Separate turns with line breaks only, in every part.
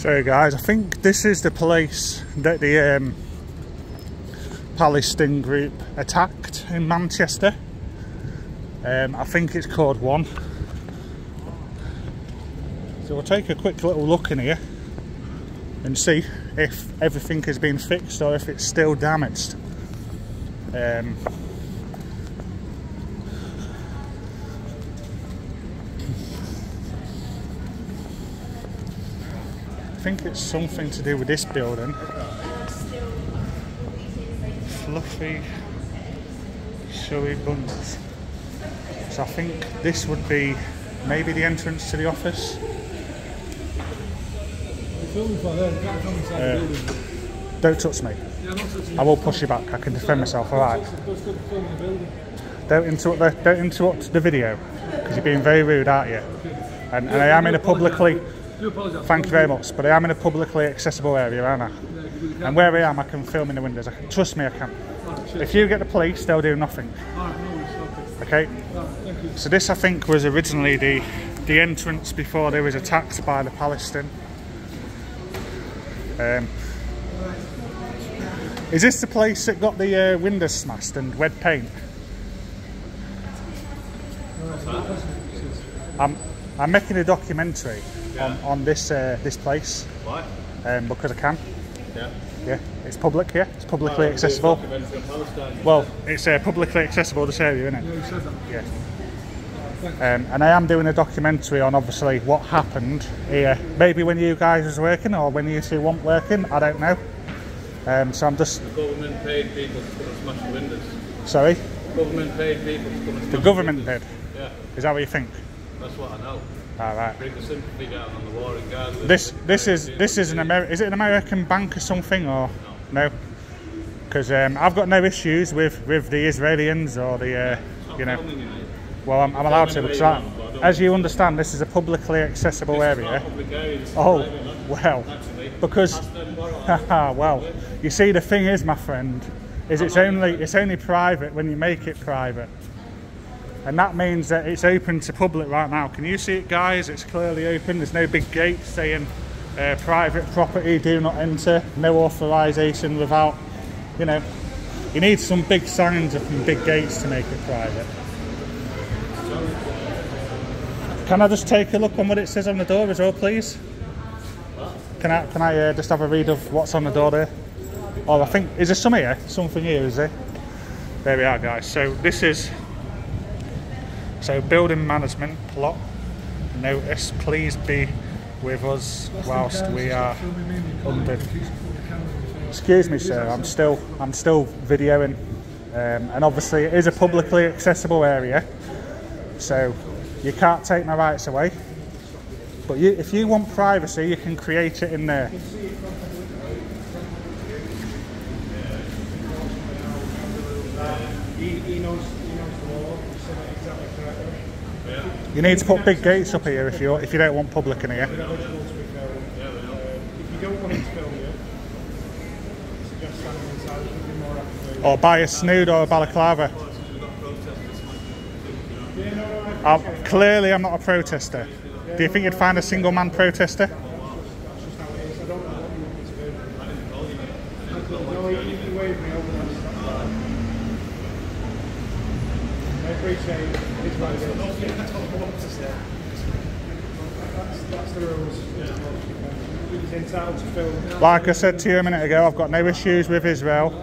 So guys, I think this is the place that the Palestine group attacked in Manchester. I think it's called 1. So we'll take a quick little look in here and see if everything has been fixed or if it's still damaged. I think it's something to do with this building. Fluffy, showy buns. So I think this would be maybe the entrance to the office. Don't touch me. I will push you back. I can defend myself. All right. Don't interrupt the video because you're being very rude, aren't you? And I am in a publicly. Thank you very much. But I am in a publicly accessible area, aren't I? And where I am, I can film in the windows. Trust me, I can. If you get the police, they'll do nothing. Okay. So this, I think, was originally the entrance before they was attacked by the Palestine. Is this the place that got the windows smashed and wet paint? I'm making a documentary on this this place. Why? Because I can. Yeah, it's public here. It's publicly accessible. Well, it's publicly accessible, this area, isn't it? Yeah. And I am doing a documentary on obviously what happened here. Maybe when you guys was working or when you two weren't working, I don't know. So I'm just...
The government paid people to come and smash the windows.
Sorry?
The government paid people to come and smash
the government did?
Yeah.
Is that what you think?
That's what I know.
All right.
Bring the sympathy down on the war in Gaza.
This is an Is it an American bank or something, or no? Because I've got no issues with the Israelis or the you know. Well, I'm allowed to because as you understand, this is a publicly accessible area. Oh, well, because well, you see, the thing is, my friend, is it's only private when you make it private. And that means that it's open to public right now. Can you see it, guys? It's clearly open. There's no big gate saying private property, do not enter, no authorisation without, you know. You need some big signs up and big gates to make it private. Can I just take a look on what it says on the door as well, please? Can I just have a read of what's on the door there? Oh, I think, is there some here? Something here, is there? There we are, guys. So this is... So building management plot notice, please be with us whilst we are under. Excuse me, sir, I'm still videoing, and obviously it is a publicly accessible area, so you can't take my rights away. But if you want privacy, you can create it in there.
He knows the law.
You need to put big gates up here if you don't want public in here.
If you don't want him to film you, suggest standing inside. Would be more accurate.
Or buy a snood or a balaclava. Clearly, I'm not a protester. Do you think you'd find a single man protester?
That's just how it is. I don't know what you want me to do. No, you waved me over. I appreciate it. It's what it is. That's the rules. He's entitled to film.
Like I said to you a minute ago, I've got no issues with Israel.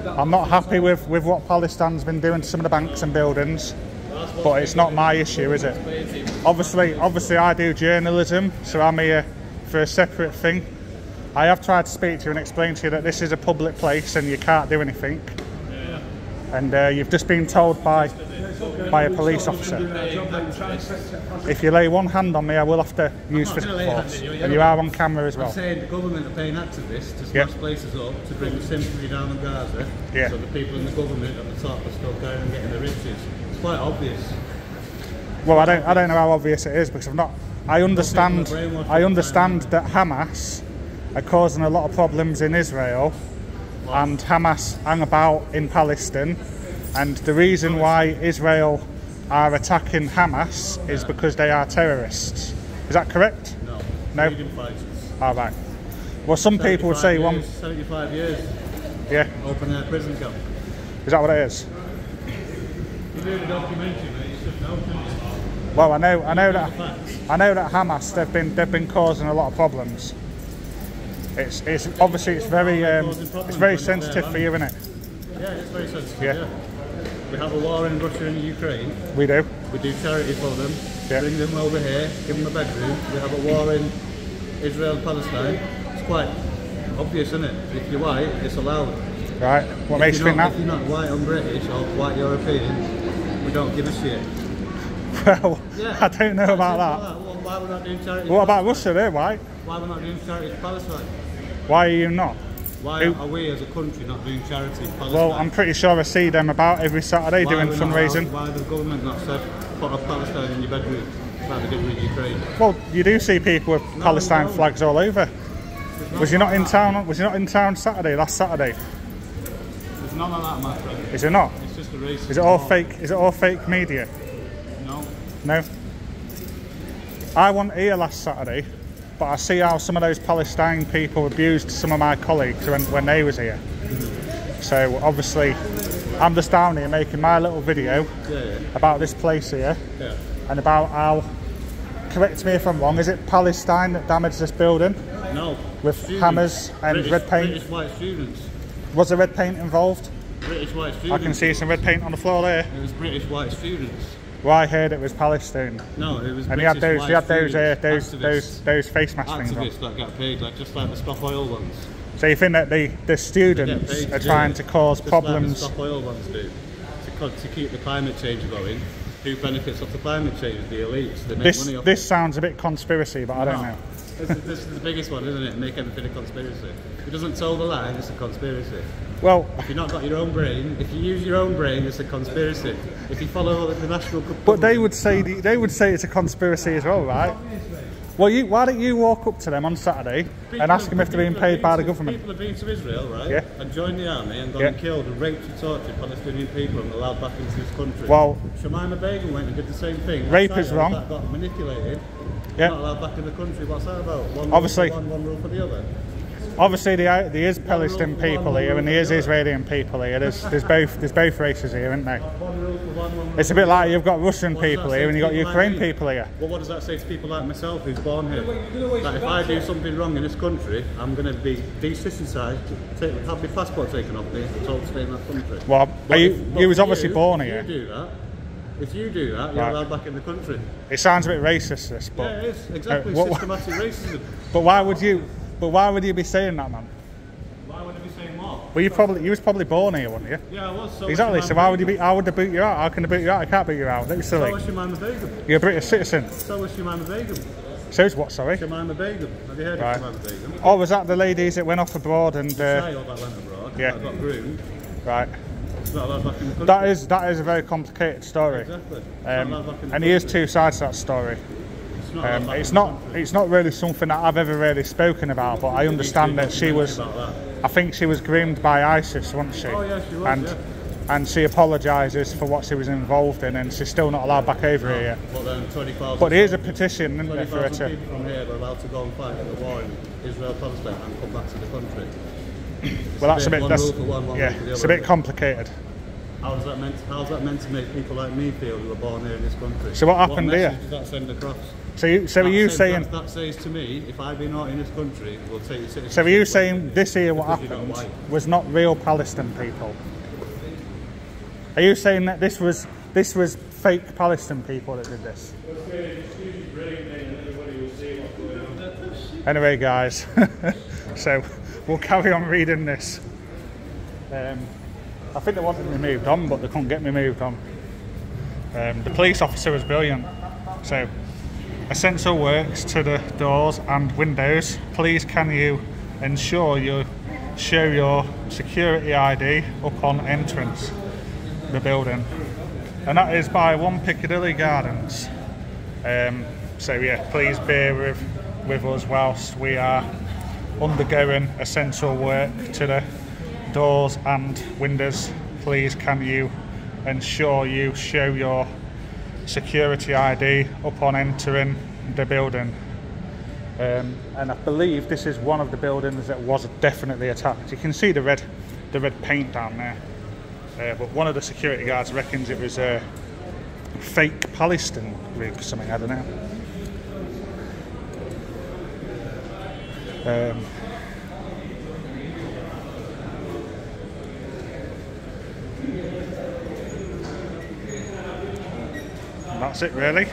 I'm not happy with what Palestine's been doing to some of the banks and buildings, but it's not my issue, is it? Obviously I do journalism, so I'm here for a separate thing. I have tried to speak to you and explain to you that this is a public place and you can't do anything. And you've just been told by a police officer. If you lay one hand on me, I will have to use physical force. And you are on camera as well.
I'm saying the government are paying activists to smash places up to bring the sympathy down on Gaza. So the people in the government at the top are still going and getting the riches. It's quite obvious.
Well, I don't know how obvious it is because I understand that Hamas are causing a lot of problems in Israel. And Hamas hang about in Palestine, and the reason why Israel are attacking Hamas is because they are terrorists. Is that correct?
No.
No.
Freedom fighters.
All right. Well, some people would say
75 years.
Yeah.
Open air prison camp.
Is that what it is?
You do the documentary, mate. You should know, shouldn't you?
Well, I know that Hamas they've been causing a lot of problems. It's obviously it's very sensitive for you, isn't it?
Yeah, it's very sensitive.
Yeah.
Yeah. We have a war in Russia and Ukraine.
We do.
We do charity for them.
Yeah.
Bring them over here. Give them a bedroom. We have a war in Israel and Palestine. It's quite obvious, isn't it? If you're white, it's allowed.
Right. What makes you think that?
If you're not white or British or white European, we don't give a shit.
Well,
Yeah.
I don't know about that.
Well, why we're not doing charity?
What about Russia? They're white.
Why we're not doing charity for Palestine?
Why are you not?
Why are we as a country not doing charity for Palestine?
Well, I'm pretty sure I see them about every Saturday doing fundraising.
Why the government not said put a Palestine in your bedroom like they did with Ukraine?
Well, you do see people with Palestine flags all over. Was you not in town? Was you not in town last Saturday?
There's none of that, my friend.
Is it not?
It's just a racist.
Is it all fake? Is it all fake media?
No.
No. I wasn't here last Saturday, but I see how some of those Palestine people abused some of my colleagues when they was here. So obviously, I'm just down here making my little video about this place here and about how. Correct me if I'm wrong. Is it Palestine that damaged this building?
No.
With
students.
Hammers and
British,
red paint?
British white students.
Was there red paint involved?
British white students.
I can see some red paint on the floor there.
It was British white students.
Well, I heard it was Palestine.
No, it was.
And
British
he had
students,
those face mask things on.
activists that get paid, like just like the Stop Oil ones.
So you think that the students are trying to cause problems?
Like the Stop Oil ones do to keep the climate change going. Who benefits off the climate change? The elites. They make money off
this sounds a bit conspiracy, but I don't know.
This is the biggest one, isn't it? Make everything a conspiracy. If it doesn't toe the line, it's a conspiracy.
Well,
if you've not got your own brain, if you use your own brain, it's a conspiracy. If you follow the national government,
but they would say it's a conspiracy as well, right? Well, why don't you walk up to them on Saturday and ask them if they're being paid by the government?
People have been to Israel, right?
Yeah.
And joined the army and gone and killed and raped and tortured Palestinian people and allowed back into this country.
Well,
Shamima Begum went and did the same thing.
Rape is wrong.
That got manipulated.
Yeah.
Not allowed back in the country. What's that about? One
obviously,
rule for one rule for the other.
Obviously, there is Palestinian people here and there is Israeli people here. There's both races here, isn't there? It's a bit like you've got Russian people here and you've got Ukrainian people here.
Well, what does that say to people like myself who's born here? That if I do something wrong in this country, I'm going to be de-citizenized, have my passport taken off me, and told to stay in that country.
Well, you was obviously born here.
If you do that, you're allowed back in the country.
It sounds a bit racist, this, but
yeah, it is exactly systematic racism.
But why would you be saying that, man?
Why would I be saying what?
Well, you was probably born here, weren't you?
Yeah, I was. So
exactly. So why would you be? How would they boot you out? How can they boot you out? I can't boot you out. Don't be silly.
So was Shamima Begum.
You're a British citizen.
So was Shamima Begum.
So is what? Sorry.
Shamima Begum. Have you heard of Shamima Begum?
Oh, was that the ladies that went off abroad and?
The child that went abroad. Yeah. That got groomed.
Right.
Not allowed back in the country.
That is a very complicated story.
Exactly.
And here's two sides to that story. It's not really something that I've ever really spoken about, but I understand that she was. I think she was groomed by ISIS, wasn't she?
Oh yeah, she was.
And she apologises for what she was involved in, and she's still not allowed back over here yet.
But then 20,000.
But here's a petition, isn't there, for her to.
People from here were allowed to go and fight in the war in Israel, Palestine, and come back to the country.
Well, that's a bit. It's a bit complicated.
How's that meant to make people like me feel who were born here in this country?
So what happened here?
What message does that send across?
So are you saying
that says to me, if I've been out in this country, we'll take your citizenship.
So are you saying this here what happened was not real Palestinian people? Are you saying that this was fake Palestinian people that did this? Anyway, guys, so we'll carry on reading this. I think they wanted me moved on, but they couldn't get me moved on. The police officer was brilliant. So, essential works to the doors and windows. Please can you ensure you show your security ID upon entrance the building. And that is by 1 Piccadilly Gardens. So yeah, please bear with us whilst we are undergoing essential work to the doors and windows. Please can you ensure you show your security ID upon entering the building. And I believe this is one of the buildings that was definitely attacked. You can see the red paint down there. But one of the security guards reckons it was a fake Palestine rig, something, I don't know. And that's it really.